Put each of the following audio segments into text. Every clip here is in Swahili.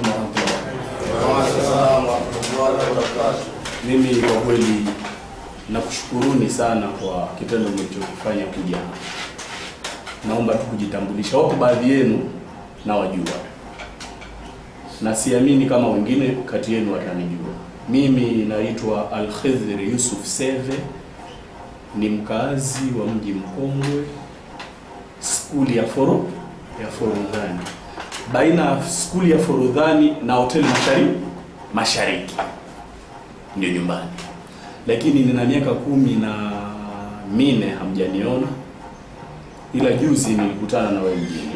alaykum warahmatullahi wabarakatuh. Mimi kwa kweli nakushukuruni sana kwa kitendo mlichofanya kuja hapa. Naomba tu kujitambulisha. Wapo baadhi yenu na wajua, na siamini kama wengine kati yenu watanijua. Mimi naitwa Al-Khidhir Yusuf Seve, ni mkazi wa mji Mkongwe, skuli ya Forodhani. Baina skuli ya Forodhani na hoteli Mashariki ndio nyumbani. Lakini nina miaka 14 hamjaniona, ila juzi nilikutana na wewe mjini.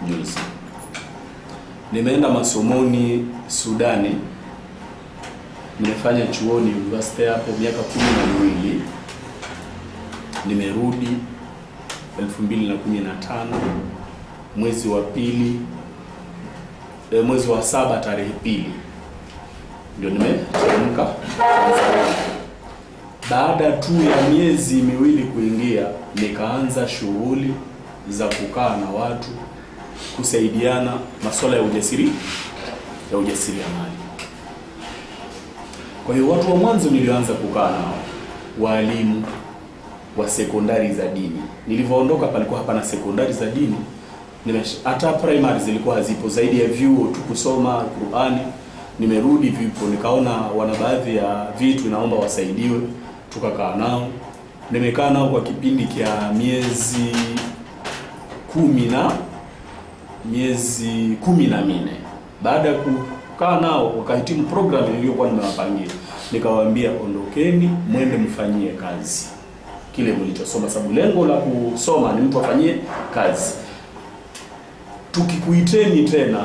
Juzi nimeenda masomoni Sudani, nimefanya chuoni university hapo miaka 12. Nimerudi 2015 mwezi wa pili, mwezi wa 7 tarehe 2 ndio nimeteremka. Baada tu ya miezi miwili kuingia, nikaanza shughuli za kukaa na watu, kusaidiana masuala ya ujasiriamali. Kwa hiyo watu wa mwanzo nilianza kukaa nao walimu wa sekondari za dini. Nilivyoondoka palikuwa hapana sekondari za dini. Hata primary zilikuwa hazipo, zaidi ya vyuo tu kusoma Qur'ani. Nimerudi vipo, nikaona wana baadhi ya vitu naomba wasaidiwe, tukakaa nao. Nimekaa nao kwa kipindi kia miezi 14. Baada ya kukaa nao wakahitimu program niliyokuwa nimewapangia. Nikawaambia ondokeni mwende mfanyie kazi kile mlichosoma, sababu lengo la kusoma ni mtu afanyie kazi. Tukikuiteni tena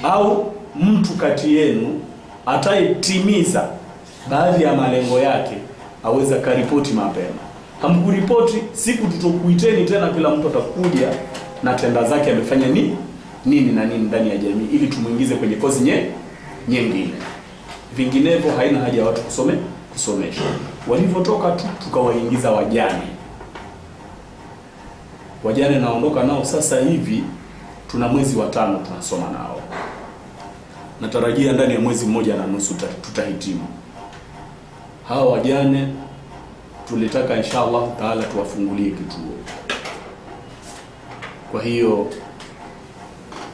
au mtu kati yenu atayetimiza baadhi ya malengo yake aweza karipoti mapema. Hamkuripoti, siku tutokuiteni tena kila mtu atakuja na tenda zake amefanya nini na nini ndani ya jamii, ili tumuingize kwenye kozi nyingine. Vinginevyo haina haja ya watu kusomesha. Walivyotoka tu tukawaingiza wajane naondoka nao sasa hivi. Tuna mwezi wa 5 tunasoma nao. Natarajia ndani ya mwezi 1.5 tutahitimu. Hawa wajane tulitaka inshallah taala tuwafungulie kituo. Kwa hiyo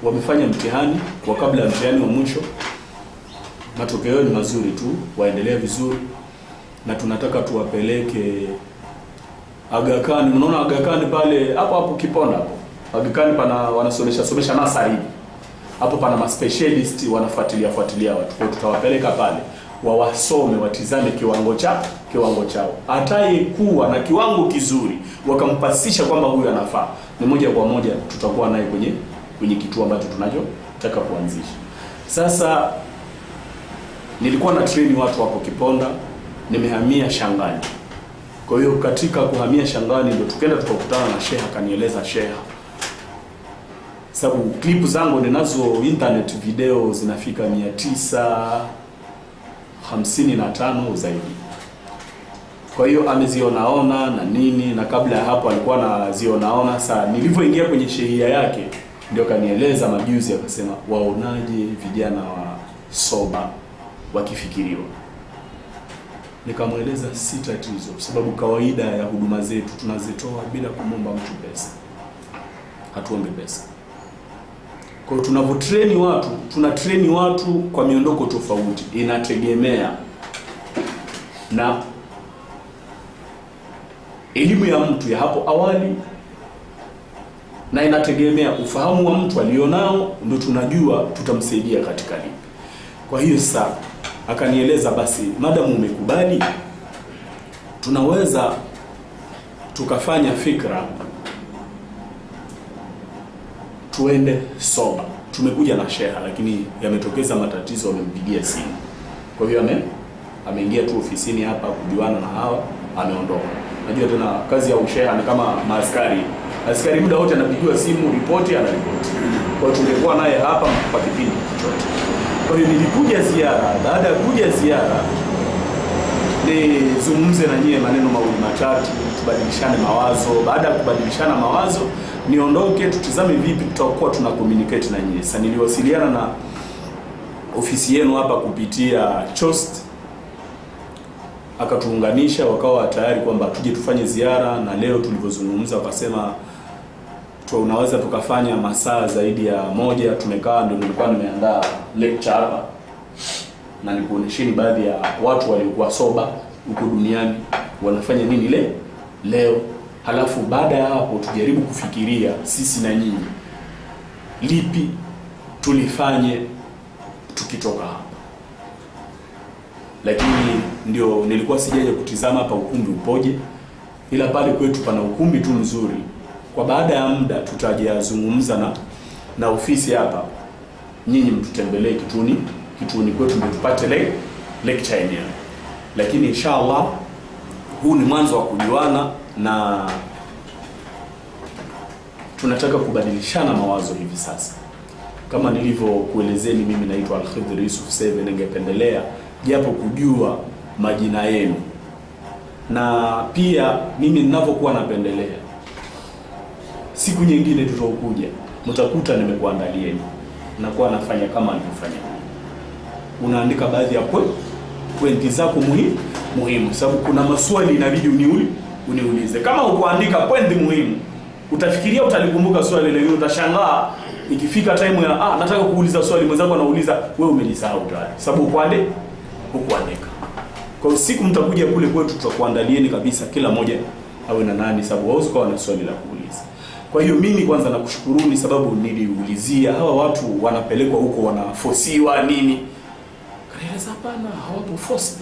wamefanya mtihani kwa kabla ya mtihani wa mwisho. Matokeo ni mazuri tu, waendelea vizuri, na tunataka tuwapeleke Aga Khan. Unaona Aga Khan pale hapo Kiponda hapo. Aga Khan pana wanasomesha nasari. Hapo pana ma specialist wanafuatilia watu. Kwa tutawapeleka pale wawasome, watizame kiwango chao. Atayekuwa na kiwango kizuri wakampasisha kwamba huyu anafaa, ni moja kwa moja tutakuwa naye kwenye kituo ambacho tunachotaka kuanzisha. Sasa nilikuwa na train watu hapo Kiponda, nimehamia Shangani. Kwa hiyo katika kuhamia Shangani ndio tukaenda tukakutana na Sheikh, akanieleza Sheikh, sababu clip zangu ninazo internet video zinafika 955 zaidi. Kwa hiyo amezionaona na nini, na kabla ya hapo alikuwa anazionaona. Sasa nilivyoingia kwenye shehia yake ndio kanieleza majuzi, akasema waonaje vijana wa soba wakifikiriwa. Nikamweleza si tatizo, sababu kawaida ya huduma zetu tunazitoa bila kumomba mtu pesa. Hatuombe pesa. Kwa hiyo tunavyotrain watu, tunatrain watu kwa miondoko tofauti. Inategemea na elimu ya mtu ya hapo awali, na inategemea ufahamu wa mtu alionao, ndio tunajua tutamsaidia katika lipi. Kwa hiyo sasa akanieleza basi madamu umekubali, tunaweza tukafanya fikra tuende soba. Tumekuja na sheha, lakini yametokeza matatizo, wamempigia simu. Kwa hiyo ameingia tu ofisini hapa kujuana na hawa, ameondoka. Najua tena kazi ya usheha ni kama askari muda wote anapigiwa simu, ripoti anaripoti. Kwa hiyo tungekuwa naye hapa kwa kipindi chote. Kwa hiyo nilikuja ziara. Baada ya kuja ziara nizungumze na nyie maneno mawili matatu tubadilishane mawazo. Baada ya kubadilishana mawazo, niondoke tutizame vipi tutakuwa tuna communicate na nyinyi. Sasa niliwasiliana na ofisi yenu hapa kupitia Chost, akatuunganisha, wakawa tayari kwamba tuje tufanye ziara, na leo tulivyozungumza wakasema tunaweza tukafanya masaa zaidi ya moja. Tumekaa, ndio nilikuwa nimeandaa lecture hapa na nikuonesheni baadhi ya watu waliokuwa soba huko duniani wanafanya nini leo. Halafu baada ya hapo tujaribu kufikiria sisi na nyinyi lipi tulifanye tukitoka hapa. Lakini ndio nilikuwa sijaje kutizama hapa ukumbi upoje, ila pale kwetu pana ukumbi tu mzuri. Kwa baada ya muda tutajazungumza na ofisi hapa, nyinyi mtutembelee kituoni kwetu ndio tupate lecture yenyewe. Lakini inshallah huu ni mwanzo wa kujuana, na tunataka kubadilishana mawazo hivi sasa. Kama nilivyokuelezeni, mimi naitwa Al-Khidr Yusuf Seve. Ningependelea japo kujua majina yenu, na pia mimi ninavyokuwa napendelea siku nyingine tutakuja mtakuta nimekuandalieni na kwa nafanya kama nilifanya. Unaandika baadhi ya pointi zako muhimu, sababu kuna maswali inabidi uniulize. Kama ukuandika pointi muhimu, utafikiria utalikumbuka swali lile, utashangaa ikifika time ya nataka kuuliza swali, mwenzako anauliza, wewe umejisahau tayari sababu hukuandika. Kwa siku mtakuja kule kwetu tutakuandalieni kabisa, kila moja awe na nani, sababu wao zikawa na swali la kuuliza. Kwa hiyo mimi kwanza nakushukuruni, sababu niliulizia hawa watu wanapelekwa huko wanafosiwa nini. Kaeleza hapana, hawapo forced.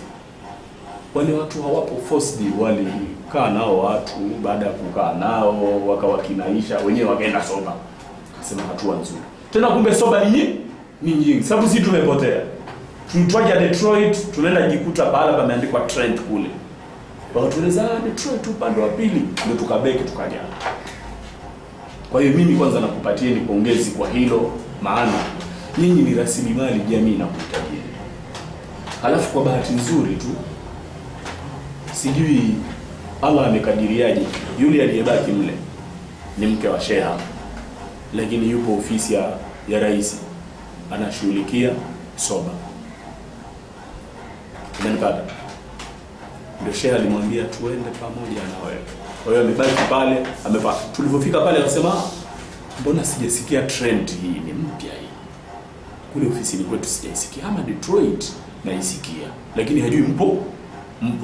Wale watu hawapo forced, walikaa nao watu, baada ya kukaa nao wakawakinaisha wenyewe wakaenda soba. Kasema hatua nzuri. Tena kumbe soba ni nyingi, sababu sisi tumepotea. Tulitwaja Detroit, tunaenda jikuta baada pameandikwa Trent kule. Wakatueleza Detroit upande wa pili, ndio tukabeki tukaja. Kwa hiyo mimi kwanza nakupatieni pongezi kwa hilo, maana nyinyi ni rasilimali jamii na kuhitaji. Halafu kwa bahati nzuri tu, sijui Allah amekadiriaje, yule aliyebaki mle ni mke wa sheha, lakini yupo ofisi ya rais anashughulikia soba. Umenipata? Ndio sheha alimwambia tuende pamoja na wewe. Kwa hiyo amebaki pale, tulipofika pale akasema mbona sijasikia trend hii, ni mpya hii. Kule ofisini kwetu sijaisikia, ama Detroit naisikia, lakini hajui mpo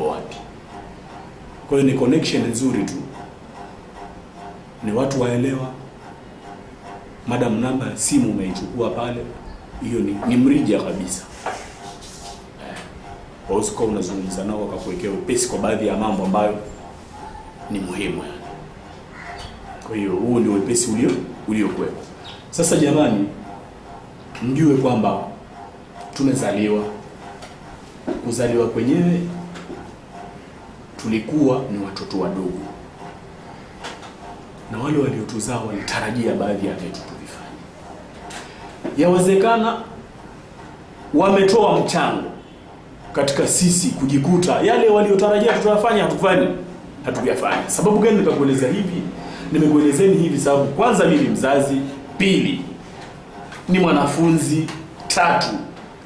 wapi. Kwa hiyo ni connection nzuri tu, ni watu waelewa. Madam namba ya simu umeichukua pale, hiyo ni mrija kabisa. Kwa hiyo uko unazungumza nao wakakuwekea upesi kwa baadhi ya mambo ambayo ni muhimu. Kwa hiyo huo ndio upesi uliokuwepo. Sasa jamani, mjue kwamba tumezaliwa. Kuzaliwa kwenyewe tulikuwa ni watoto wadogo, na wale waliotuzaa walitarajia baadhi ya vitu tuvifanye. Yawezekana wametoa mchango katika sisi kujikuta yale waliotarajia tutafanya hatujafanya. Sababu gani nikakueleza hivi? Nimekuelezeni hivi sababu kwanza mimi mzazi, pili ni mwanafunzi, tatu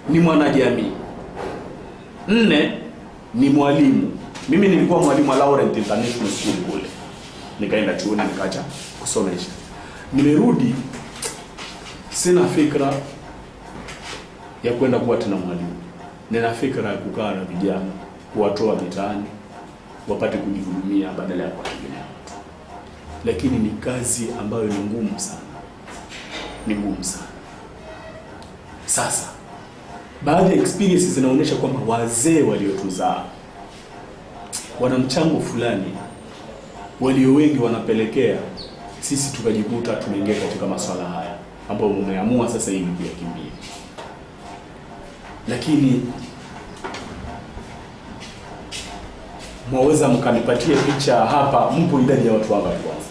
ni mwanajamii, nne ni mwalimu. Mimi nilikuwa mwalimu wa Laurent International School kule. Nikaenda chuoni nikaacha kusomesha. Nimerudi sina fikra ya kwenda kuwa tena mwalimu. Nina fikra ya kukaa na vijana, kuwatoa mitaani wapate kujihudumia badala ya kuwategemea watu. Lakini ni kazi ambayo ni ngumu sana. Ni ngumu sana. Sasa baadhi ya experiences zinaonyesha kwamba wazee waliotuzaa wana mchango fulani, walio wengi wanapelekea sisi tukajikuta tumeingia katika masuala haya ambayo umeamua sasa hivi kuyakimbia. Lakini mwaweza mkanipatia picha hapa, mpo idadi ya watu wangapi kwanza?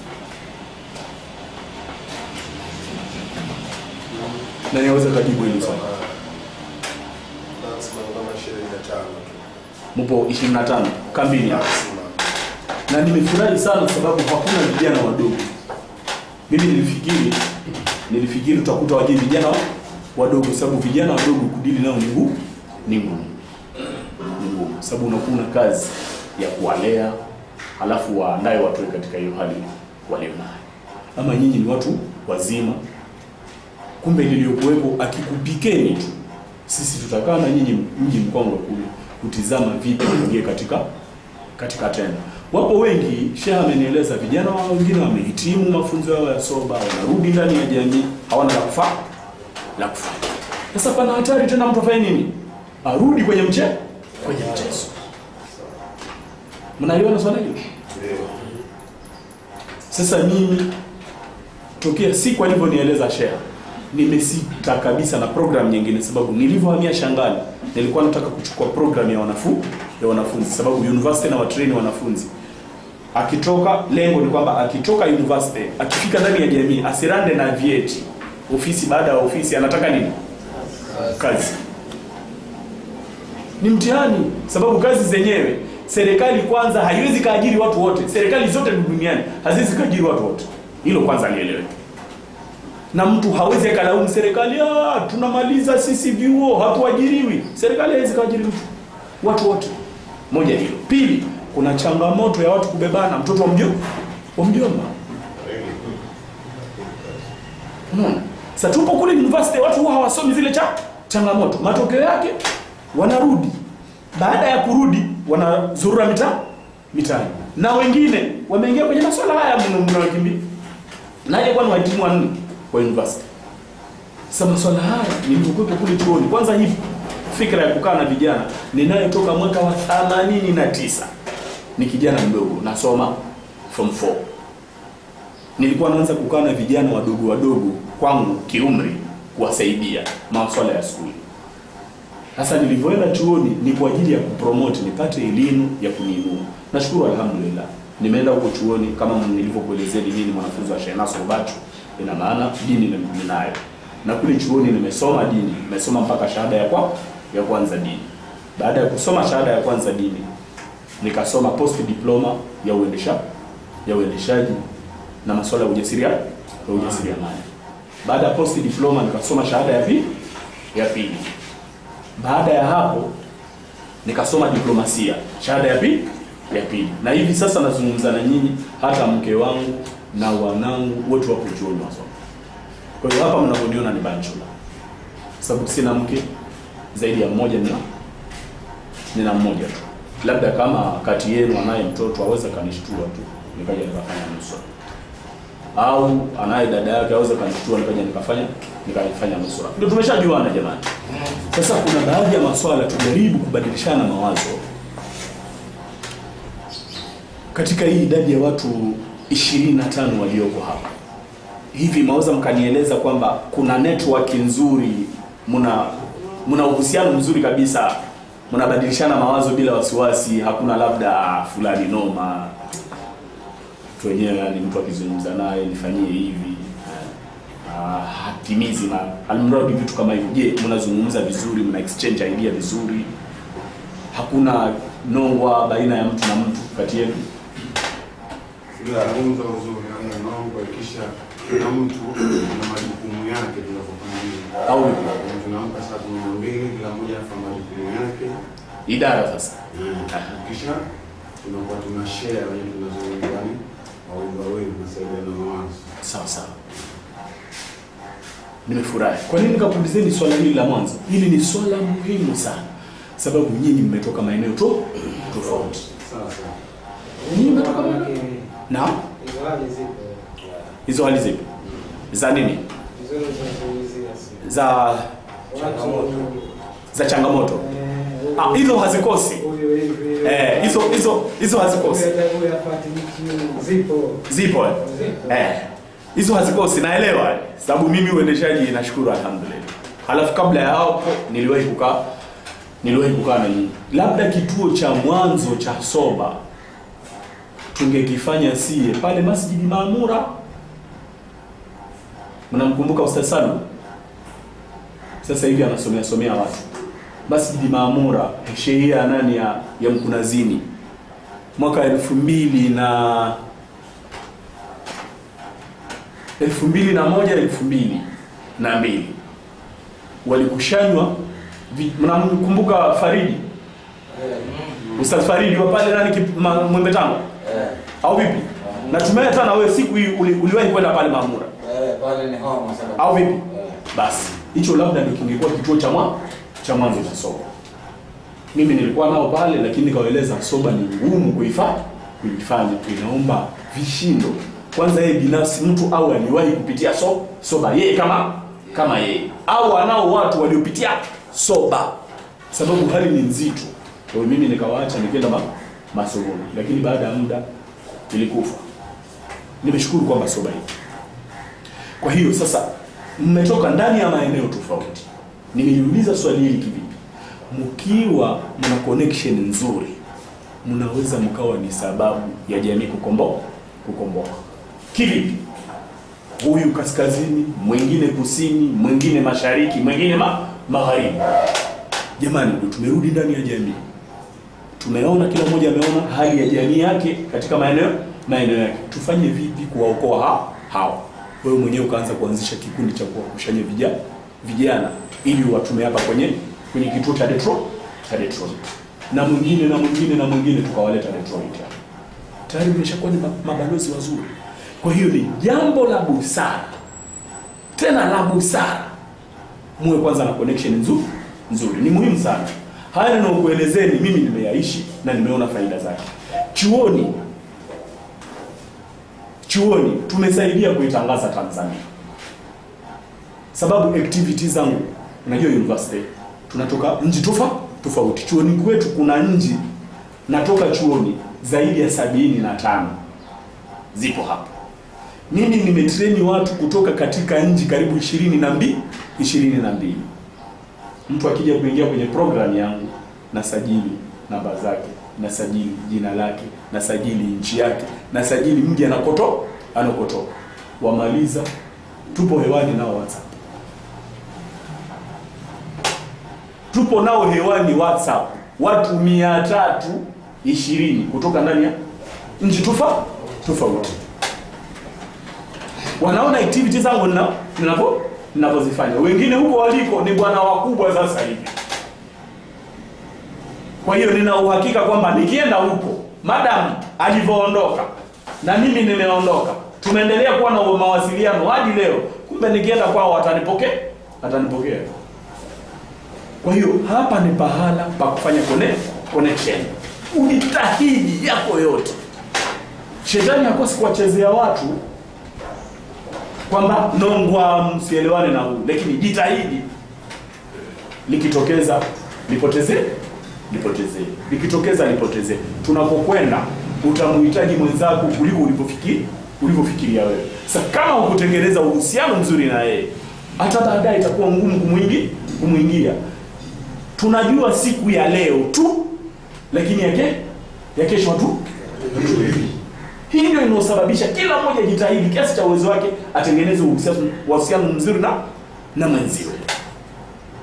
Na niweza kujibu hili swali. Mpo 25 kambini hapa. Na nimefurahi sana sababu hakuna vijana wadogo. Mimi nilifikiri tutakuta waje vijana wadogo, sababu vijana wadogo kudili nao ni ngumu. Sababu unakuwa na kazi ya kuwalea, halafu waandae watu katika hiyo hali walionayo. Ama nyinyi ni watu wazima, kumbe niliyokuwepo akikupikeni tu, sisi tutakaa na nyinyi mji Mkongwe kule kutizama vipi kuingia katika tenda. Wapo wengi, Sheikh amenieleza, vijana wengine wamehitimu mafunzo yao ya soba, wanarudi ndani ya jamii, hawana la kufanya. Sasa pana hatari tena, mtu afanye nini? Arudi kwenye mchezo. Mnaliona swala hilo? Sasa mimi tokea siku alivyonieleza Sheikh, nimesita kabisa na program nyingine, sababu nilivyohamia Shangali nilikuwa nataka kuchukua program ya wanafunzi sababu university na watrain wanafunzi. Akitoka, lengo ni kwamba akitoka university, akifika ndani ya jamii asirande na vyeti. Ofisi baada ya ofisi anataka nini? Kazi. Ni mtihani, sababu kazi zenyewe serikali kwanza haiwezi kaajiri watu wote. Serikali zote duniani haziwezi kaajiri watu wote. Hilo kwanza lielewe. Na mtu hawezi kalaumu serikali, tunamaliza sisi vyuo hatuajiriwi. Serikali haiwezi kaajiri watu wote. Moja hilo. Pili, kuna changamoto ya watu kubebana mtoto wa mjomba. Unaona? Sasa tupo kule university, watu hawasomi zile changamoto. Matokeo yake wanarudi. Baada ya kurudi wanazurura mitaani. Na wengine wameingia kwenye masuala haya mnaokimbia. Naje kwani wahitimu wa nini kwa university? Sasa masuala haya nilipokuwa kule chuoni, kwanza hivi fikra ya kukaa na vijana ninayotoka mwaka wa 89. Ni kijana mdogo nasoma form 4. Nilikuwa naanza kukaa na vijana wadogo kwangu kiumri kuwasaidia masuala ya shule. Sasa nilivyoenda chuoni ni kwa ajili ya kupromote, nipate elimu ya kuniinua. Nashukuru alhamdulillah. Nimeenda huko chuoni kama nilivyokuelezea, mimi ni mwanafunzi wa Sheikh Nasr Bachu. Ina maana dini ninayo. Na kule chuoni nimesoma dini, nimesoma mpaka shahada ya kwanza dini. Baada ya kusoma shahada ya kwanza dini, nikasoma post diploma ya uendeshaji na masuala ya ujasiriamali. Baada ya post diploma nikasoma shahada ya pili. Baada ya hapo nikasoma diplomasia, shahada ya pili. Na hivi sasa nazungumza na nyinyi, hata mke wangu na wanangu wote wako chuoni wasoma. Kwa hiyo hapa mnaponiona ni bachelor. Sababu sina mke zaidi ya mmoja, nina mmoja tu. Labda kama kati yenu anaye mtoto aweza kanishtua tu nikaja nikafanya nusu. Au anaye dada yake aweza kanishtua nikaja nikafanya nusu. Ndio tumeshajuana jamani. Sasa kuna baadhi ya masuala tujaribu kubadilishana mawazo. Katika hii idadi ya watu 25 walioko hapa, hivi maweza mkanieleza kwamba kuna network nzuri, mna uhusiano mzuri kabisa, mnabadilishana mawazo bila wasiwasi, hakuna labda fulani noma wenyewe, yani mtu akizungumza naye nifanyie hivi hatimizi na almradi vitu kama hivyo? Je, mnazungumza vizuri, mna exchange idea vizuri, hakuna nongwa baina ya mtu na mtu kati yenu? Tunazungumza vizuri, na nongwa kisha kila mtu na majukumu yake tunapofanya. Au tunampa saa 12 kila mmoja afanye majukumu yake idara sasa. Kisha tunakuwa tunashare wenyewe, tunazungumza ni wewe unasaidia na mawazo. Sawa. Nimefurahi. Kwa nini nikakuulizeni swala hili la mwanzo? Hili ni swala muhimu sana. Sababu nyinyi mmetoka maeneo tofauti. Sawa. Nyinyi mmetoka maeneo. Na hizo hali zipo. Za nini? Za changamoto. Hizo hazikosi. Hizo hazikosi. Zipo. Hizo hazikosi, naelewa. Sababu mimi uendeshaji nashukuru alhamdulillah. Halafu kabla ya hapo niliwahi kukaa na nyinyi. Labda kituo cha mwanzo cha soba tungekifanya sie pale Masjid Maamura. Mnamkumbuka Ustaz Salu? Sasa hivi anasomea watu. Masjid Maamura, shehia nani ya Mkunazini. mwaka 2001 2002 walikushanywa. Mnamkumbuka Faridi? Ustaz Faridi wa pale nani Mwembe Tanga? Au vipi? Natumai hata na wewe siku hii uliwahi kwenda pale Maamura. Pale ni hao masala. Au vipi? Basi hicho labda ndio kingekuwa kituo cha mwanzo cha soba. Mimi nilikuwa nao pale, lakini nikawaeleza soba ni ngumu kuifanya, inaomba vishindo. Kwanza yeye binafsi mtu au aliwahi kupitia soba yeye kama yeye, au anao watu waliopitia soba, sababu hali ni nzito. Kwa hiyo mimi nikawaacha nikaenda masomoni, lakini baada ya muda ilikufa. Nimeshukuru kwamba soba hii. Kwa hiyo sasa mmetoka ndani ya maeneo tofauti. Nimeuliza swali hili kivipi? Mkiwa mna connection nzuri, mnaweza mkawa ni sababu ya jamii kukomboka. Kivipi? Huyu kaskazini, mwingine kusini, mwingine mashariki, mwingine magharibi. Jamani, ndio tumerudi ndani ya jamii. Tumeona kila mmoja ameona hali ya jamii yake katika maeneo yake. Tufanye vipi kuwaokoa hao? Wewe mwenyewe ukaanza kuanzisha kikundi cha kuwakushanya vijana ili watume hapa kwenye kituo cha Detroit. Na mwingine tukawaleta Detroit. Tayari umeshakuwa ni mabalozi wazuri. Kwa hiyo ni jambo la busara. Tena la busara. Muwe kwanza na connection nzuri. Ni muhimu sana. Haya ninayokuelezeni mimi nimeyaishi na nimeona faida zake. Chuoni tumesaidia kuitangaza Tanzania. Sababu activities zangu, unajua university tunatoka nchi tofauti. Chuoni kwetu kuna nchi natoka chuoni zaidi ya 75 zipo hapa. Mimi nimetrain watu kutoka katika nchi karibu 22. Mtu akija kuingia kwenye program yangu na sajili namba zake, na sajili jina lake, na sajili nchi yake, na sajili mji anakotoka. Wamaliza tupo hewani nao WhatsApp. Tupo nao hewani WhatsApp. Watu 320 kutoka ndani ya nchi tofauti. Wanaona activities zangu ninapozifanya. Wengine huko waliko ni bwana wakubwa sasa hivi. Kwa hiyo nina uhakika kwamba nikienda huko, madam alivyoondoka na mimi nimeondoka, tumeendelea kuwa na mawasiliano hadi leo. Kumbe nikienda kwao atanipokea. Kwa hiyo hapa ni pahala pa kufanya connection. Ujitahidi yako yote. Shetani hakosi kuwachezea watu kwamba nongwa msielewane na huyu, lakini jitahidi. Likitokeza lipotezee. Likitokeza lipotezee. Tunapokwenda utamhitaji mwenzako kuliko ulivyofikiria wewe. Sasa kama ukutengeneza uhusiano mzuri na yeye, hata baadaye itakuwa ngumu kumwingia. Tunajua siku ya leo tu, lakini ya kesho tu. Hii ndio inasababisha kila mmoja jitahidi kiasi cha uwezo wake atengeneze uhusiano mzuri na mwenziwe.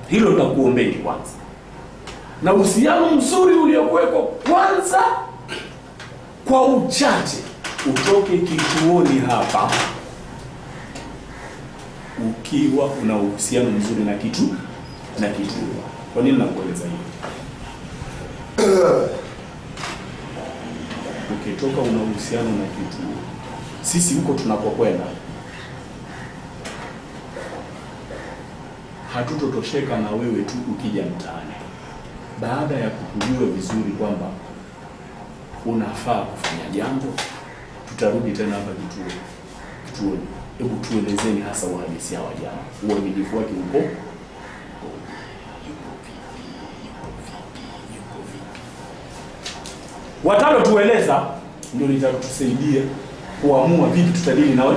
Hilo tunakuombeni kwanza. Na uhusiano mzuri uliokuweko kwanza, kwa uchache utoke kituoni hapa ukiwa una uhusiano mzuri na kitu. Kwa nini nakueleza hivi? Ukitoka una uhusiano na kitu, sisi huko tunapokwenda hatutotosheka na wewe tu ukija mtaani. Baada ya kukujua vizuri kwamba unafaa kufanya jambo, tutarudi tena hapa kituoni. Hebu tuelezeni hasa uhalisia wa jambo. Uaminifu wake uko vipi? Watalo tueleza ndio litatusaidia kuamua vipi tutadili nawe.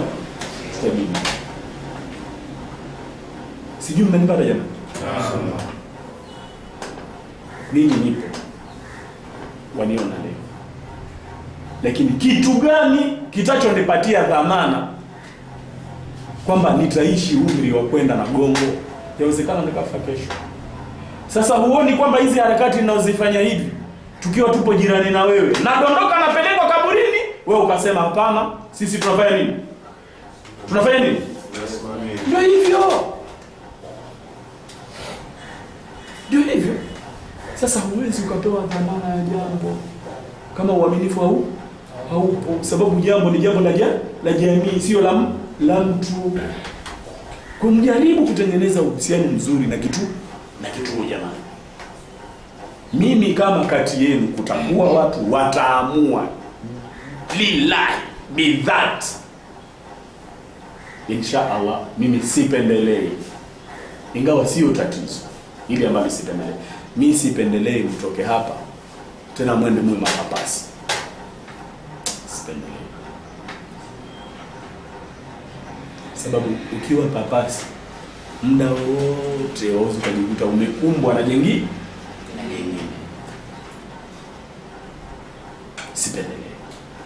Sijui mmenipata jana? Mimi nipo. Waniona leo. Lakini kitu gani kitachonipatia dhamana kwamba nitaishi umri wa kwenda na gongo? Yawezekana nikafa kesho. Sasa huoni kwamba hizi harakati ninazozifanya hivi tukiwa tupo jirani na wewe, nadondoka na wewe ukasema hapana, sisi tunafanya nini? Tunafanya nini? Ndio hivyo. Ndio hivyo. Sasa huwezi ukapewa dhamana ya jambo kama uaminifu haupo, sababu jambo ni jambo la jamii, sio la mtu. Kumjaribu kutengeneza uhusiano mzuri na kitu jamani. Mimi kama kati yenu kutambua watu wataamua lillahi bidhat, insha Allah mimi sipendelei, ingawa sio tatizo ili ambalo sipendelei. Mimi sipendelei mtoke hapa tena mwende mwe mapapasi. Sipendelei. Sababu ukiwa papasi muda wote waweza kujikuta umekumbwa na jengine. Sipendelei.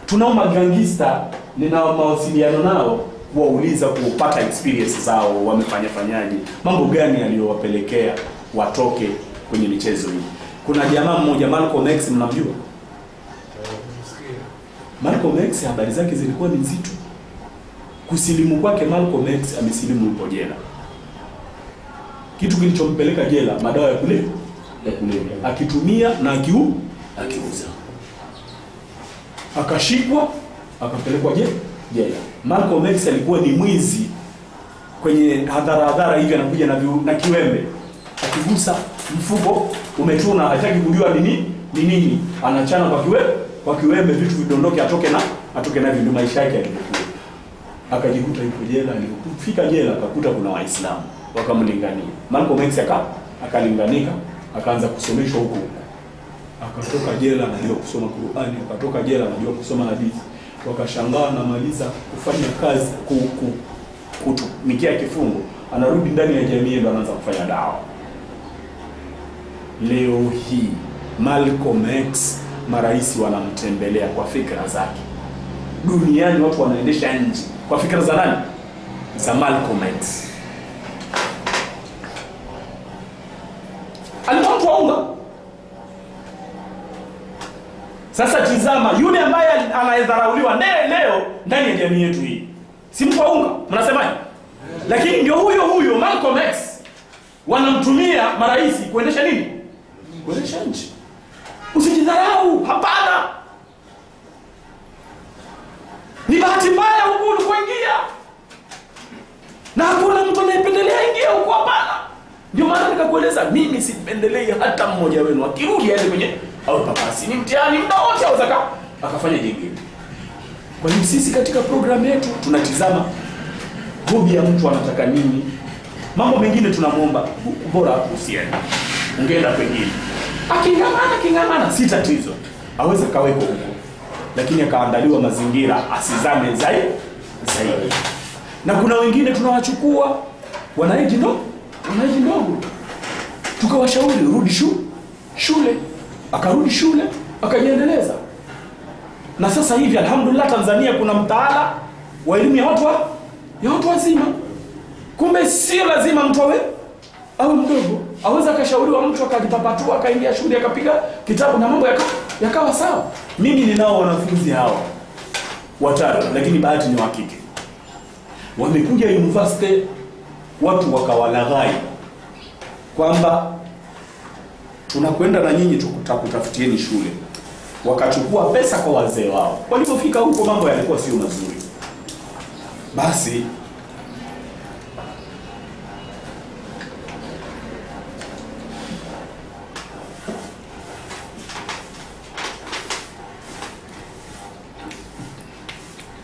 Tunao magangista ninao mawasiliano nao, kuwauliza kupata experience zao, wamefanyaje, mambo gani aliyowapelekea watoke kwenye michezo hii. Kuna jamaa mmoja Malcolm X, mnamjua? Malcolm X habari zake zilikuwa ni nzito. Kusilimu kwake Malcolm X, amesilimu yupo jela. Kitu kilichompeleka jela, madawa ya kulevya, akitumia na akiuza. Akashikwa, akapelekwa jela. Malcolm X alikuwa ni mwizi. Kwenye hadhara hivi anakuja na kiwembe. Akigusa mfuko umetuna, hataki kujua nini, anachana kwa kiwembe vitu vidondoke, atoke na ndio maisha yake yalikuwa. Akajikuta yuko jela. Alipofika jela akakuta kuna Waislamu, wakamlingania. Malcolm X akalinganika, akaanza kusomeshwa huko. Akatoka jela anajua kusoma Qur'ani, akatoka jela anajua kusoma hadithi. Wakashangaa na maliza kufanya kazi kutumikia kifungo, anarudi ndani ya jamii ndo anaanza kufanya dawa. Leo hii Malcolm X marais wanamtembelea kwa fikra zake. Duniani watu wanaendesha nchi kwa fikra za nani? Za Malcolm X. Alipomtuaunga. Sasa tizama, yule ambaye anayedharauliwa leo ndani ya jamii yetu hii, si mtuaunga, mnasemaje? Lakini ndio huyo Malcolm X wanamtumia marais kuendesha nini? Kuendesha nchi. Usijidharau, hapana. Ni bahati mbaya huko kuingia. Na hakuna mtu anayependelea ingia huko, hapana. Ndio maana nikakueleza mimi sipendelei hata mmoja wenu akirudi aende kwenye au papasi. Ni mtihani muda wote aweza akafanya jingine. Kwa hiyo sisi katika programu yetu tunatizama hobi ya mtu anataka nini. Mambo mengine tunamuomba bora usiende. Ungeenda pengine. Aking'ang'ana si tatizo. Aweza kaweko huko. Lakini akaandaliwa mazingira asizame zaidi. Na kuna wengine tunawachukua wanaeji ndogo. Tukawashauri rudi shule. Akarudi shule, akajiendeleza. Na sasa hivi alhamdulillah Tanzania kuna mtaala wa elimu ya watu wazima. Kumbe sio lazima mtu awe mdogo. Aweza akashauriwa mtu akajipapatua, akaingia shule, akapiga kitabu na mambo yakawa sawa. Mimi ninao wanafunzi hawa watatu, lakini bahati ni wa kike. Wamekuja university, watu wakawalaghai kwamba tunakwenda na nyinyi tutakutafutieni shule. Wakachukua pesa kwa wazee wao. Walipofika huko mambo yalikuwa sio mazuri. Basi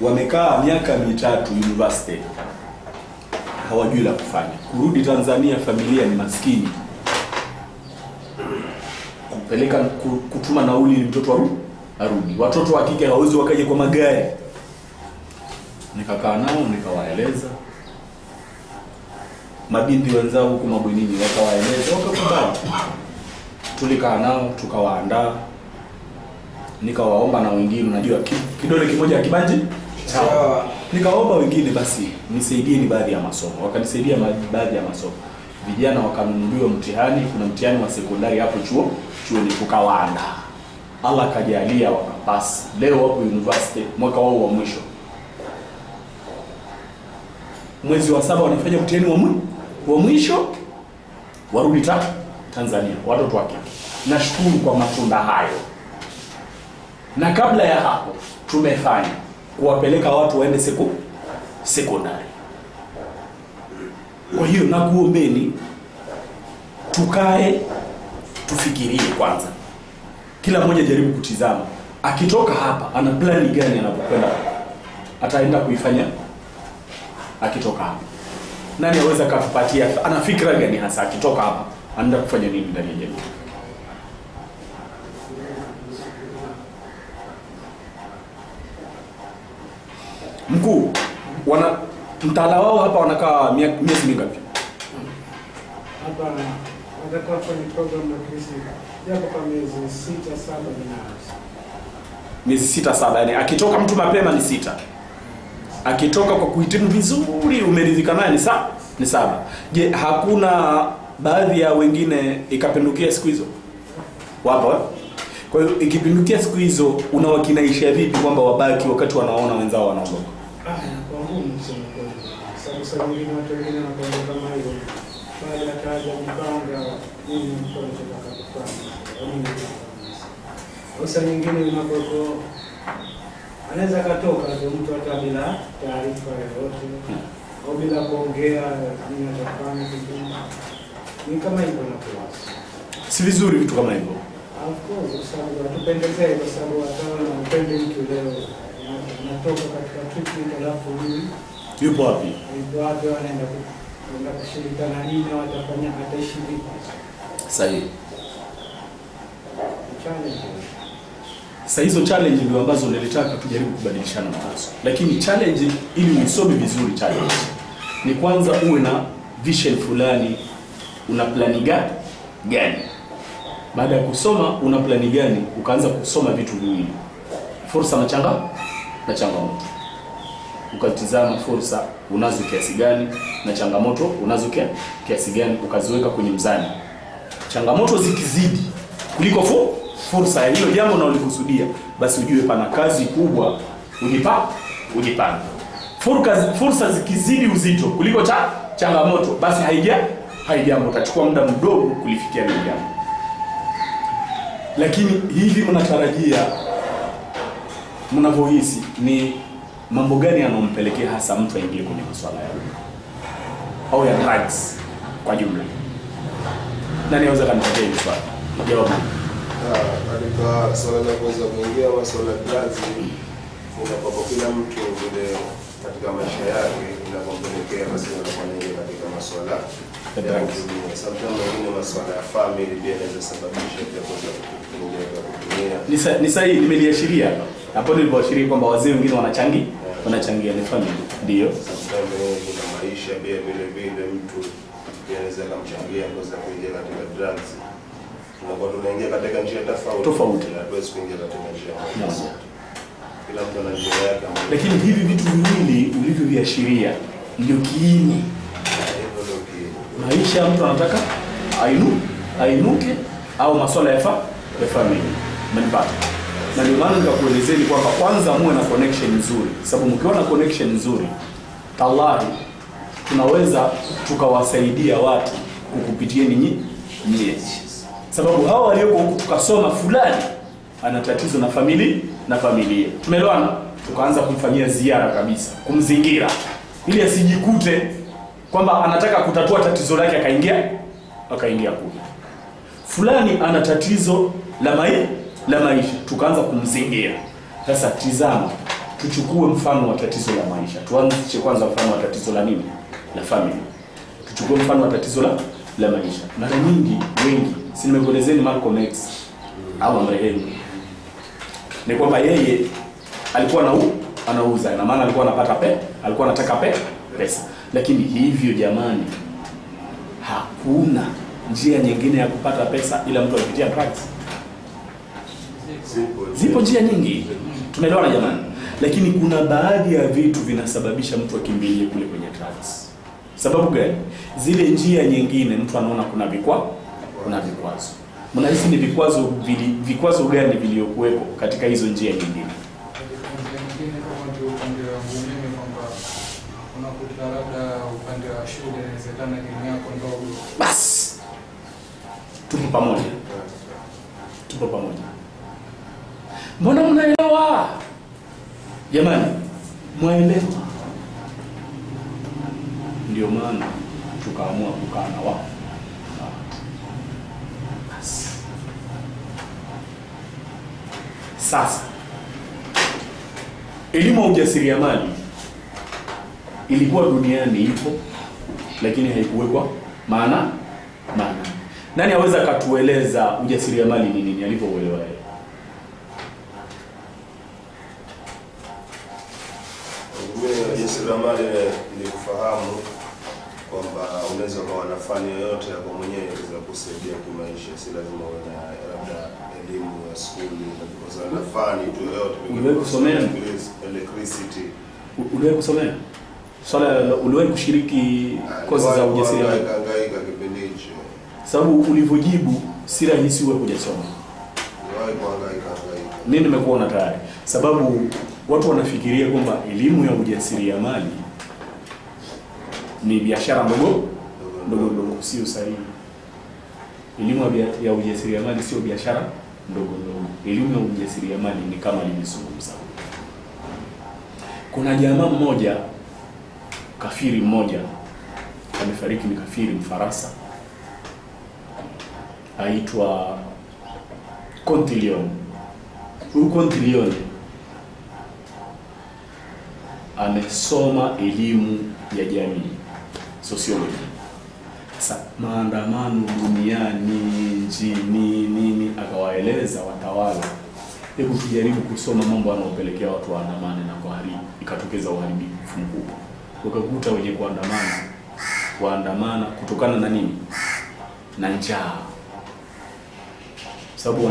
wamekaa miaka 3 university, hawajui la kufanya. Kurudi Tanzania, familia ni maskini, kupeleka kutuma nauli ni mtoto arudi. Watoto wa kike hawezi wakaje kwa magari. Nikakaa nao nikawaeleza, mabinti wenzao huko mabwenini wakawaeleza, wakakubali. Tulikaa nao tukawaandaa, nikawaomba na wengine, unajua kidole kimoja kibanji sawa. Nikaomba wengine basi nisaidieni baadhi ya masomo. Wakanisaidia baadhi ya masomo. Vijana wakanunuliwa mtihani, kuna mtihani wa sekondari hapo chuo ni tukawaandaa. Allah kajalia wakapasi, leo wapo university mwaka wao wa mwisho, mwezi wa 7 wanafanya mtihani wa mwisho, warudi Tanzania, watoto wake. Nashukuru kwa matunda hayo. Na kabla ya hapo tumefanya kuwapeleka watu waende sekondari. Kwa hiyo nakuombeni tukae tufikirie kwanza. Kila mmoja jaribu kutizama akitoka hapa ana plani gani anapokwenda, ataenda kuifanya akitoka hapa. Nani aweza kutupatia ana fikra gani hasa akitoka hapa anaenda kufanya nini ndani ya jamii? Mkuu, mtaala wao hapa wanakaa miezi mingapi? Hapa nataka kufanya program na Chris japo kwa miezi 6-7 miezi 6-7, yani akitoka mtu mapema ni 6. Akitoka kwa kuhitimu vizuri umeridhika naye ni 7. Je, hakuna baadhi ya wengine ikapindukia siku hizo? Wapo. Kwa hiyo ikipindukia siku hizo unawakinaisha vipi kwamba wabaki wakati wanaona wenzao wanaondoka? Kwa ngumu sana kwa sababu wengine watu wengine wanakwenda kama hivyo. Baada ya kazi ya mpanga nini mkono tunataka kufanya. Sasa nyingine unapokuwa anaweza katoka ndio mtu hata bila taarifa yoyote au bila kuongea nini atafanya kitu. Ni kama hivyo unakuwa. Si vizuri vitu kama hivyo. Of course, sababu atupendezee kwa sababu ataona mpende mtu leo anatoka katika treatment alafu yupo wapi? Yupo wapi, anaenda kushirikiana nini, watafanya ataishi vipi? Sahihi. Challenge. Sasa hizo challenge ndio ambazo nilitaka tujaribu kubadilishana mawazo. Lakini challenge ili uisome vizuri challenge ni kwanza uwe na vision fulani, una plani gani? Baada ya kusoma una plani gani, ukaanza kusoma vitu viwili. Fursa na changamoto. Ukatizama fursa unazo kiasi gani na changamoto unazo kiasi gani, ukaziweka kwenye mzani. Changamoto zikizidi kuliko fursa ya hilo jambo na ulikusudia, basi ujue pana kazi kubwa ujipanga. Fursa zikizidi uzito kuliko changamoto, basi haijambo utachukua muda mdogo kulifikia hilo jambo. Lakini hivi mnatarajia, mnavyohisi ni mambo gani yanompelekea hasa mtu aingie kwenye masuala ya au ya drugs kwa jumla? Nani anaweza kanipatia hili swali? Jawabu. Katika swala la kwanza kuingia masuala ya drugs, unapokuwa kila mtu vile katika maisha yake inapompelekea basi anakuwa katika masuala ya drugs. Sometimes wengine masuala ya family pia yanaweza sababisha pia kuweza kutumia. Ni sahihi, nimeliashiria hapo nilipoashiria kwamba wazee wengine wanachangia ni family. Ndio. Sometimes kuna maisha pia vile mtu pia anaweza kumchangia kuweza kuingia katika drugs. Tunakuwa tunaingia katika njia tofauti. Hatuwezi kuingia katika njia moja. Kila mtu ana njia yake. Lakini hivi vitu viwili ulivyoviashiria ndio kiini. Maisha ya mtu anataka ainuke au masuala ya family. Mmenipata? Na ndio maana nikakuelezeni kwamba kwanza muwe na connection nzuri. Sababu mkiwa na connection nzuri, tallahi tunaweza tukawasaidia watu kukupitia nyinyi. Sababu hao walioko huku tukasoma fulani ana tatizo na familia. Tumeelewana? Tukaanza kumfanyia ziara kabisa, kumzingira ili asijikute kwamba anataka kutatua tatizo lake akaingia kule. Fulani ana tatizo la maisha, tukaanza kumzingira. Sasa tizama, tuchukue mfano wa tatizo la maisha. Tuanze kwanza mfano wa tatizo la nini? La family. Tuchukue mfano wa tatizo la maisha. Mara nyingi wengi, si nimekuelezeni Malcolm X au marehemu, ni kwamba yeye alikuwa anauza, na maana alikuwa anapata alikuwa anataka pesa. Lakini hivyo jamani, hakuna njia nyingine ya kupata pesa ila mtu apitia drugs. Zipo njia nyingi. Tumeelewana jamani? Lakini kuna baadhi ya vitu vinasababisha mtu akimbilie kule kwenye drugs. Sababu gani? Zile njia nyingine mtu anaona kuna vikwazo. Mnahisi ni vikwazo gani vilivyokuwepo katika hizo njia nyingine? Nyingine kama ndio upande wangu mimi kwamba unakuta labda upande wa shule inawezekana elimu yako ndogo. Bas. Tupo pamoja. Tupo pamoja. Mbona mnaelewa? Jamani, mwaelewa. Ndio maana tukaamua kukaa na wao. Sasa elimu ya ujasiriamali ilikuwa duniani ipo, lakini haikuwekwa maana. Nani aweza katueleza ujasiriamali ni nini alivyouelewa yeye? Ujasiriamali ni kufahamu kwamba unaweza kuwa na fani yoyote yako mwenyewe za kusaidia kimaisha, si lazima uwe na labda elimu ya shule, kwa sababu fani tu yoyote. Uliwahi kusomea electricity? Uliwahi kusomea? Uliwahi kushiriki kozi za ujasiriamali? Hangaika kipindi hicho. Sababu ulivyojibu si rahisi uwe hujasoma. Uliwahi kuhangaika. Mimi nimekuona tayari. Sababu watu wanafikiria kwamba elimu ya ujasiriamali ni biashara ndogo. Sio sahihi. Elimu ya ujasiriamali sio biashara ndogo. Elimu ya ujasiriamali ni kama nimezungumza. Kuna jamaa mmoja, kafiri mmoja, amefariki, ni kafiri Mfaransa, aitwa Cantillon. Huyu Cantillon amesoma elimu ya jamii, sociology. Sasa maandamano duniani, nini, akawaeleza watawala, hebu tujaribu kusoma mambo yanayopelekea watu waandamane na kuharibu, ikatokeza uharibifu mkubwa. Wakakuta wenye kuandamana kutokana na nini? Na njaa. Sababu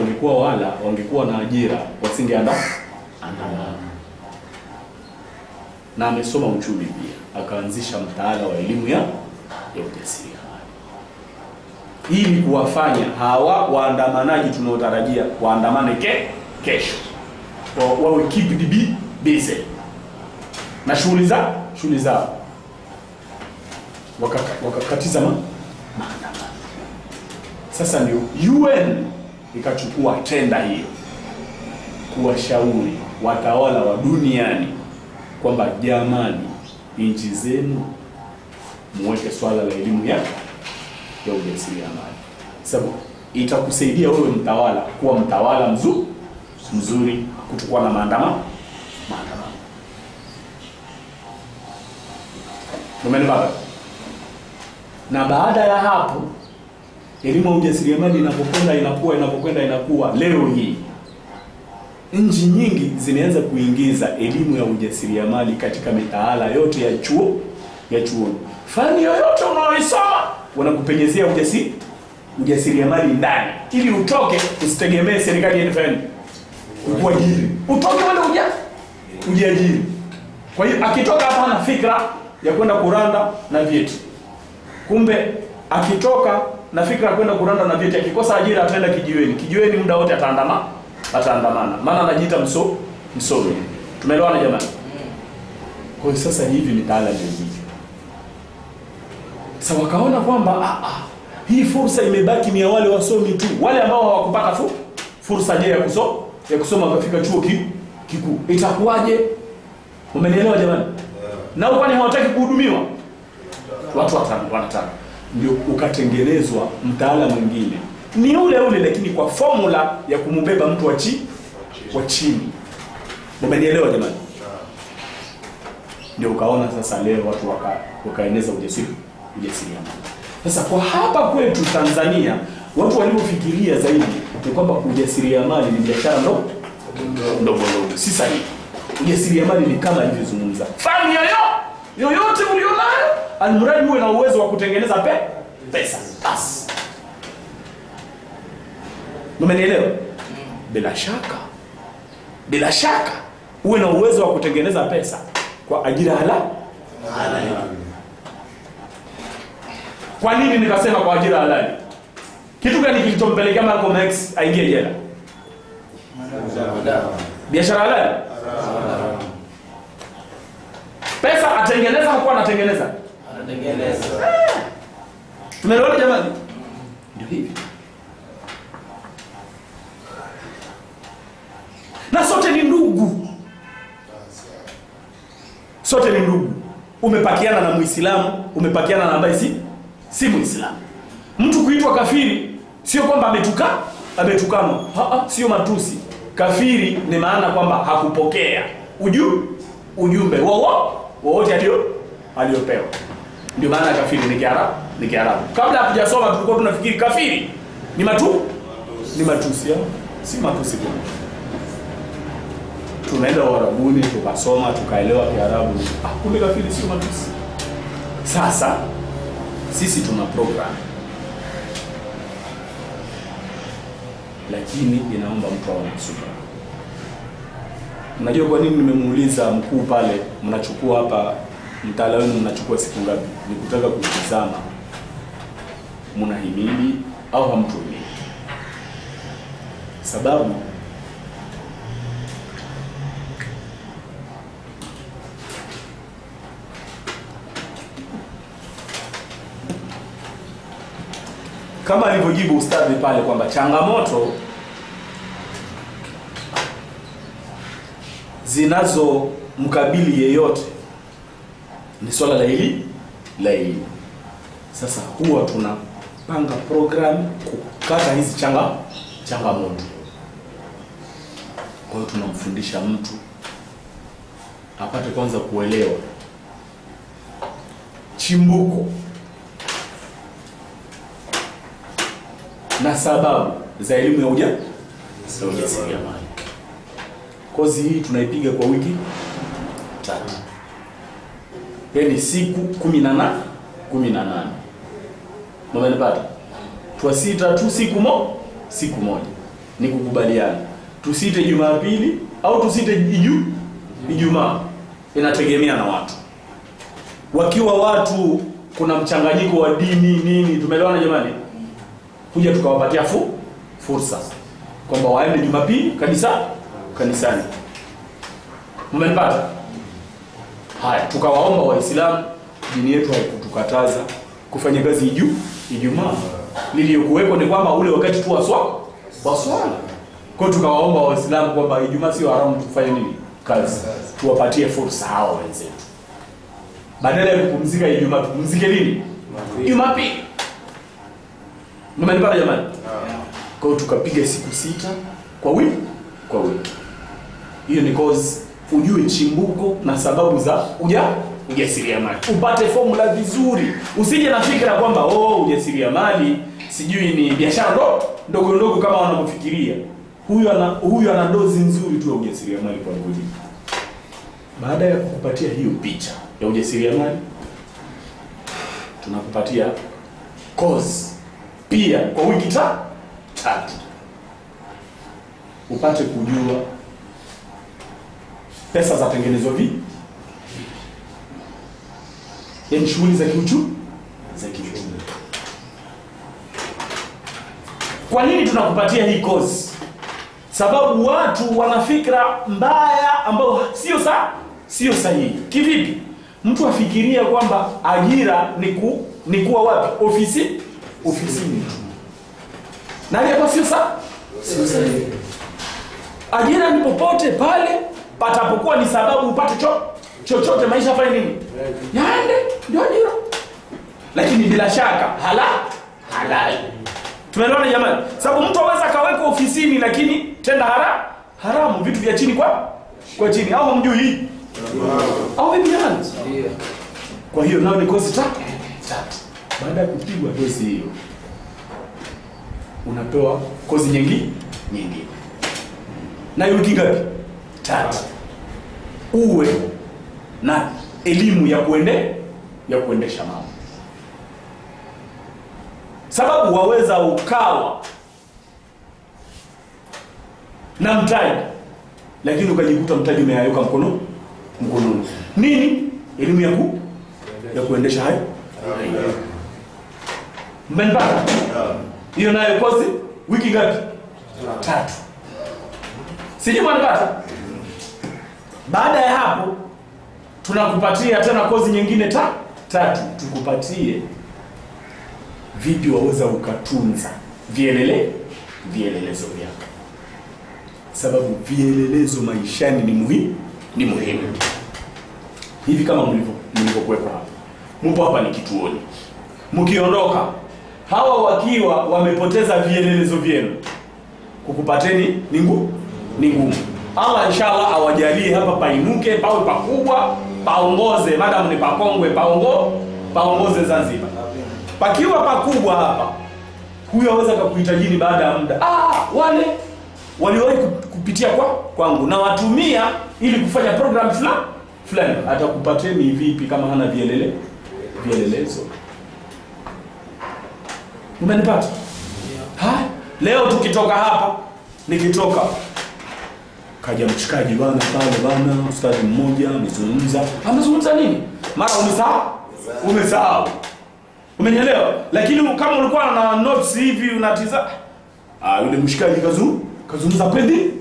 wangekuwa na ajira wasingeandamana. Na amesoma uchumi pia, akaanzisha mtaala wa elimu ya ujasiriamali. Hii ni kuwafanya hawa waandamanaji tunaotarajia waandamane kesho, wawe keep busy na shughuli zao, wakakatiza maandamano. Sasa ndio UN ikachukua tenda hiyo kuwashauri watawala wa duniani kwamba jamani, nchi zenu muweke swala la elimu ya ujasiriamali. Sababu itakusaidia wewe mtawala kuwa mtawala mzuri, kutokuwa na maandamano. Umeelewa? Na baada ya hapo elimu ya ujasiriamali inapokwenda leo hii nchi nyingi zinaanza kuingiza elimu ya ujasiriamali katika mitaala yote ya chuo. Fani yoyote unaoisoma wanakupenyezea ujasiriamali ndani, ili utoke usitegemee serikali yenyewe kukuajiri. Utoke wale ujiajiri. Kwa hiyo akitoka hapa na fikra ya kwenda kuranda na vyeti, kumbe akitoka na fikra ya kwenda kuranda na vyeti, akikosa ajira ataenda kijiweni muda wote ataandamana, maana anajiita msomi. Tumeelewana jamani? Kwa hiyo sasa hivi mitaala ndio hivi. Sasa wakaona kwamba hii fursa imebaki ni ya wale wasomi tu, wale ambao hawakupata fursa ya kusoma wakafika chuo kikuu. Itakuwaje? Umenielewa jamani? Na kwani hawataki kuhudumiwa? Watu wanataka. Ndio ukatengenezwa mtaala mwingine. Ni ule lakini kwa formula ya kumbeba mtu wa chini. Umenielewa jamani? Ndio ukaona sasa leo watu wakaeneza ujasiriamali. Sasa kwa hapa kwetu Tanzania watu waliofikiria zaidi ni kwamba ujasiriamali ni biashara ndogo. Si sahihi. Ujasiriamali ni kama nilivyozungumza. Fani yoyote mlionayo, almradi uwe na uwezo wa kutengeneza pesa. Basi. Umenielewa? Bila shaka uwe na uwezo wa kutengeneza pesa kwa ajira halali. Kwa nini nikasema kwa ajira halali? Kitu gani kilichompelekea Malcolm X aingie jela? Biashara halali. Pesa atengeneza au kwa anatengeneza? Anatengeneza. Tumeelewana jamani? Ndio hivi. Na sote ni ndugu. Sote ni ndugu. Umepakiana na Muislamu, umepakiana na ambaye si Muislamu. Mtu kuitwa kafiri sio kwamba ametukana. Sio matusi. Kafiri ni maana kwamba hakupokea ujumbe wowote aliopewa. Ndio maana kafiri ni Kiarabu. Kabla hatujasoma tulikuwa tunafikiri kafiri ni matusi. Si matusi bwana. Tunaenda Uarabuni tukasoma tukaelewa Kiarabu. Kumbe kafiri sio matusi. Sasa sisi tuna program. Lakini inaomba mtu awe na subira. Unajua kwa nini nimemuuliza mkuu pale, mnachukua hapa mtaala wenu mnachukua siku ngapi? Ni kutaka kutizama mnahimili au hamtuhimili. Sababu kama alivyojibu ustadhi pale kwamba changamoto zinazomkabili yeyote ni swala la elimu. Sasa huwa tunapanga program kukata hizi changamoto. Kwa hiyo tunamfundisha mtu apate kwanza kuelewa chimbuko na sababu za elimu ya ujasiriamali. Kozi hii tunaipiga kwa wiki 3. Yaani siku 18. Mmenipata? Tuasita tu siku moja. Ni kukubaliana. Tusite Jumapili au tusite Ijumaa. Inategemea na watu. Wakiwa watu kuna mchanganyiko wa dini nini, tumeelewana jamani? Kuja tukawapatia fursa kwamba waende Jumapili kanisani. Mmenipata? Haya, tukawaomba Waislamu, dini yetu haikutukataza kufanya kazi Ijumaa. Liliyokuwepo ni kwamba ule wakati tu wa swala. Kwa hiyo tukawaomba Waislamu kwamba Ijumaa sio haramu tufanye nini? Kazi. Tuwapatie fursa hao wenzetu. Badala ya kupumzika Ijumaa, tupumzike lini? Jumapili. Mmenipata jamani? Kwa hiyo tukapiga siku 6 kwa wiki. Hiyo ni cause ujue chimbuko na sababu za ujasiriamali. Upate formula vizuri. Usije na fikra kwamba ujasiriamali sijui ni biashara ndogo kama wanavyofikiria. Huyu ana dozi nzuri tu ya ujasiriamali kwa ngoja. Baada ya kukupatia hiyo picha ya ujasiriamali, tunakupatia course pia kwa wiki 3 upate kujua pesa za tengenezwa vipi, yaani shughuli za kiuchumi. Kwa nini tunakupatia hii course? Sababu watu wana fikra mbaya ambayo sio sahihi. Kivipi? Mtu afikiria kwamba ajira ni kuwa wapi? Ofisini. Na hapo sio sahihi. Ajira ni popote pale patapokuwa ni sababu upate chochote maisha afanye nini? Yaende ndio ajira. Lakini bila shaka halali. Tumeelewana jamani? Sababu mtu anaweza kaweka ofisini lakini tenda haramu, vitu vya chini kwa chini, au hamjui hii? Au vipi jamani? Ndio. Kwa hiyo nao ni kozi 3. Baada ya kupigwa dozi hiyo, unapewa kozi nyingine. Na wiki ngapi? 3. Uwe na elimu ya kuendesha mambo. Sababu waweza ukawa na mtaji lakini ukajikuta mtaji umeyayuka mkononi. Nini? Elimu ya kuendesha hayo. Mmenipata? Hiyo nayo kozi wiki ngapi? 3. Sijui mwanapata. Baada ya hapo tunakupatia tena kozi nyingine 3. Tukupatie vipi waweza ukatunza vielelezo vyako. Sababu vielelezo maishani ni muhimu. Hivi kama mlivyokuwepo hapa. Mpo hapa ni kituoni. Mkiondoka hawa wakiwa wamepoteza vielelezo vyenu, kukupateni ni ngumu. Allah inshallah awajalie hapa painuke, pawe pakubwa, paongoze, madam ni pakongwe, paongoze Zanzibar. Pakiwa pakubwa hapa, huyo aweza kukuhitajini baada ya muda. Wale waliwahi kupitia kwangu na watumia ili kufanya program fulani. Atakupateni vipi kama hana vielelezo? Umenipata? Leo tukitoka hapa, nikitoka kaja mchikaji bana ustadi mmoja amezungumza nini? Mara umesahau. Umenielewa? Lakini kama ulikuwa na notes hivi unatiza, yule mshikaji kazungumza pendi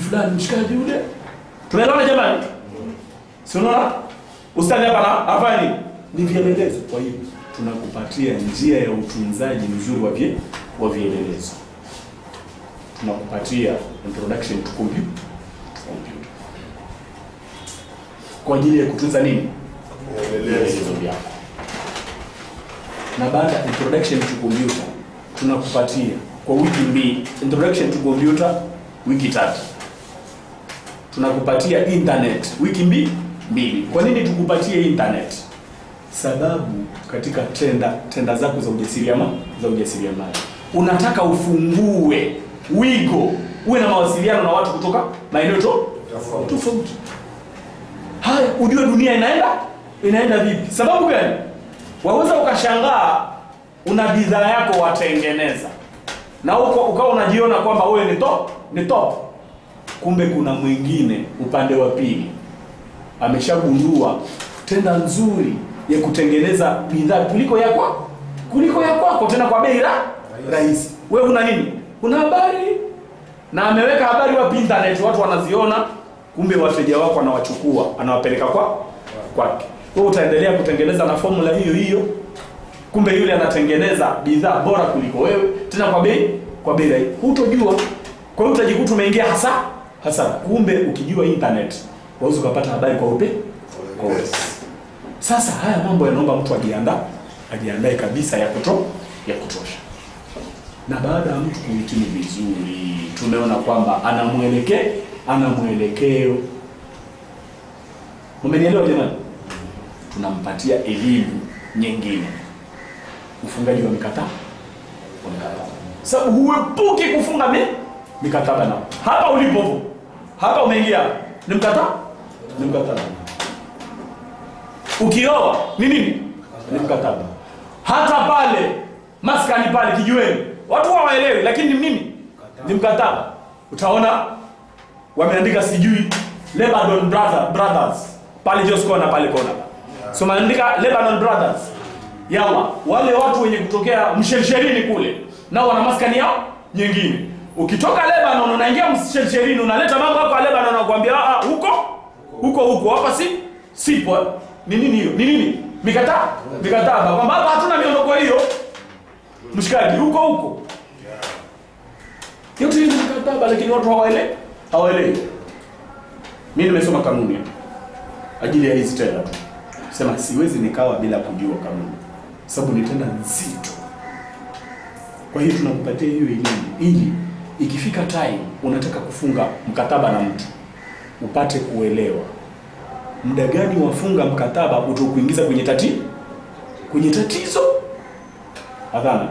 fulani, mshikaji yule. Tunaelewana jamani? Si unaona? Ustadi hapa afanye ni vielelezo. Kwa hiyo tunakupatia njia ya utunzaji mzuri wa vielelezo. Tunakupatia introduction to computer kwa ajili ya kutunza nini? Vielelezo vyako. Na baada ya introduction to computer tunakupatia kwa wiki 2 introduction to computer, wiki 3 tunakupatia internet wiki 2. Kwa nini tukupatie internet? Sababu katika tenda zako za ujasiriamali unataka ufungue wigo, uwe na mawasiliano na watu kutoka maeneo tofauti. Haya, ujue dunia inaenda vipi. Sababu gani? Waweza ukashangaa una bidhaa yako watengeneza na huko ukawa unajiona kwamba wewe ni top. Kumbe kuna mwingine upande wa pili ameshagundua tenda nzuri ya kutengeneza bidhaa kuliko ya kwako tena kwa bei rahisi. Wewe una nini? Una habari. Na ameweka habari wa internet, watu wanaziona, kumbe wateja wako anawachukua, anawapeleka kwake. Wewe utaendelea kutengeneza na formula hiyo. Kumbe yule anatengeneza bidhaa bora kuliko wewe tena kwa bei rahisi. Hutojua. Kwa hiyo utajikuta umeingia hasara. Kumbe ukijua internet, waweza kupata habari kwa upe. Sasa haya mambo yanaomba mtu ajiandae kabisa ya kutosha. Na baada ya mtu kuhitimu vizuri, tumeona kwamba ana mwelekeo. Umenielewa jamani? Tunampatia elimu nyingine. Ufungaji wa mikataba. Sababu huepuki kufunga mikataba nao. Hapa ulipo. Hapa umeingia ni mkataba. Ukioa ni nini? Ni mkataba. Hata pale maskani pale kijiweni watu hawaelewi, lakini ni nini? Ni mkataba. Utaona wameandika sijui Lebanon Brothers pale Josco na pale kona. So maandika Lebanon Brothers. Yawa wale watu wenye kutokea Mshelsherini kule nao wana maskani yao nyingine. Ukitoka Lebanon unaingia Mshelsherini unaleta mambo yako ya Lebanon na kuambia huko hapa sipo. Ni nini hiyo? Ni nini? Mikataba. Kwamba hapa hatuna miondoko hiyo. Mshikaji huko. Yote ni mikataba, lakini watu hawaelewi. Mimi nimesoma kanuni ajili ya hizi tenda tu. Sema siwezi nikawa bila kujua kanuni. Sababu ni tenda nzito. Kwa hiyo tunakupatia hiyo elimu ili ikifika time unataka kufunga mkataba na mtu upate kuelewa muda gani wafunga mkataba utakuingiza kwenye tatizo. Adhana.